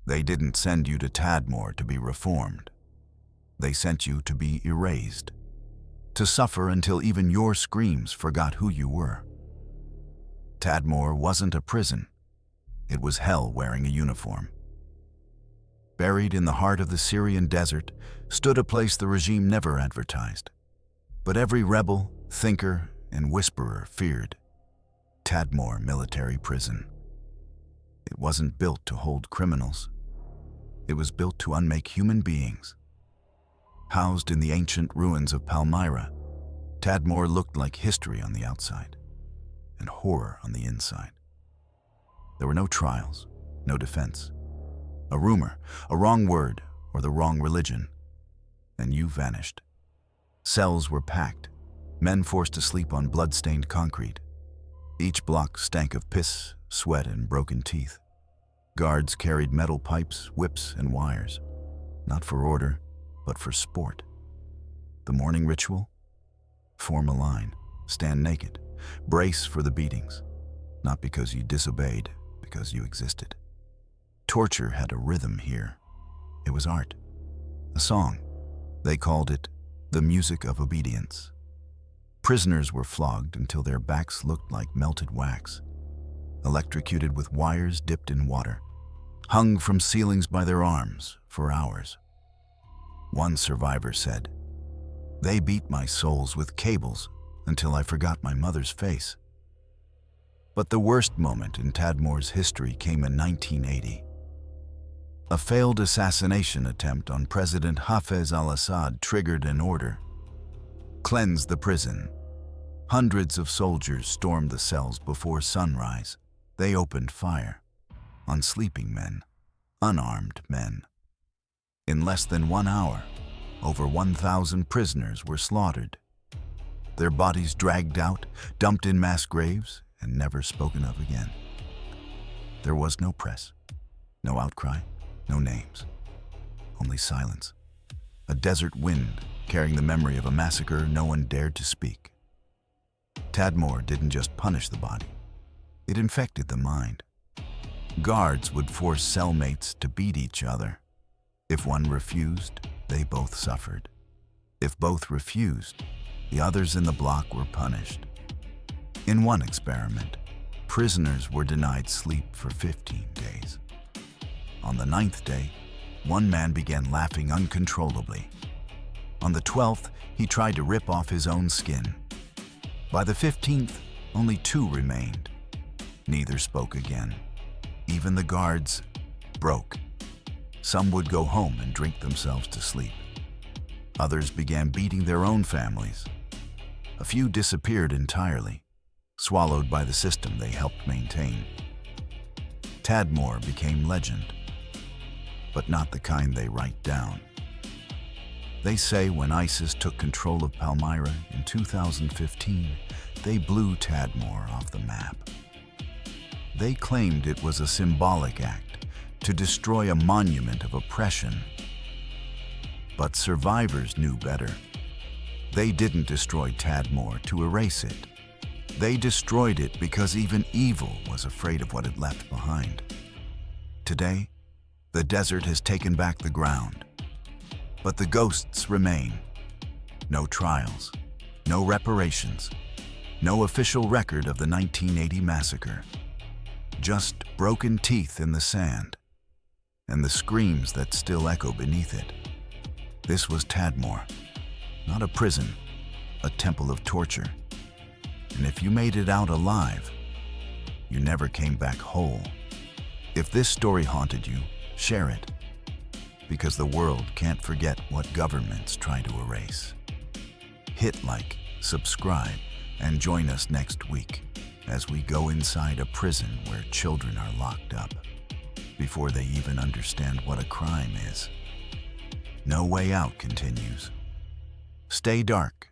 They didn't send you to Tadmor to be reformed. They sent you to be erased, to suffer until even your screams forgot who you were. Tadmor wasn't a prison. It was hell wearing a uniform. Buried in the heart of the Syrian desert stood a place the regime never advertised. But every rebel, thinker, and whisperer feared: Tadmor Military Prison. It wasn't built to hold criminals. It was built to unmake human beings. Housed in the ancient ruins of Palmyra, Tadmor looked like history on the outside and horror on the inside. There were no trials, no defense. A rumor, a wrong word, or the wrong religion, and you vanished. Cells were packed, men forced to sleep on blood-stained concrete. Each block stank of piss, sweat, and broken teeth. Guards carried metal pipes, whips, and wires, not for order, but for sport. The morning ritual? Form a line, stand naked, brace for the beatings, not because you disobeyed, because you existed. Torture had a rhythm here. It was art, a song. They called it the music of obedience. Prisoners were flogged until their backs looked like melted wax, electrocuted with wires dipped in water, hung from ceilings by their arms for hours. One survivor said, "They beat my souls with cables until I forgot my mother's face." But the worst moment in Tadmor's history came in 1980. A failed assassination attempt on President Hafez al-Assad triggered an order: cleanse the prison. Hundreds of soldiers stormed the cells before sunrise. They opened fire on sleeping men, unarmed men. In less than 1 hour, over 1,000 prisoners were slaughtered. Their bodies dragged out, dumped in mass graves, and never spoken of again. There was no press, no outcry, no names, only silence. A desert wind carrying the memory of a massacre no one dared to speak. Tadmor didn't just punish the body, it infected the mind. Guards would force cellmates to beat each other. If one refused, they both suffered. If both refused, the others in the block were punished. In one experiment, prisoners were denied sleep for 15 days. On the 9th day, one man began laughing uncontrollably. On the 12th, he tried to rip off his own skin. By the 15th, only 2 remained. Neither spoke again. Even the guards broke. Some would go home and drink themselves to sleep. Others began beating their own families. A few disappeared entirely, swallowed by the system they helped maintain. Tadmor became legend, but not the kind they write down. They say when ISIS took control of Palmyra in 2015, they blew Tadmor off the map. They claimed it was a symbolic act to destroy a monument of oppression. But survivors knew better. They didn't destroy Tadmor to erase it. They destroyed it because even evil was afraid of what it left behind. Today, the desert has taken back the ground, but the ghosts remain. No trials, no reparations, no official record of the 1980 massacre. Just broken teeth in the sand, and the screams that still echo beneath it. This was Tadmor, not a prison, a temple of torture. And if you made it out alive, you never came back whole. If this story haunted you, share it, because the world can't forget what governments try to erase. Hit like, subscribe, and join us next week as we go inside a prison where children are locked up before they even understand what a crime is. No Way Out continues. Stay dark,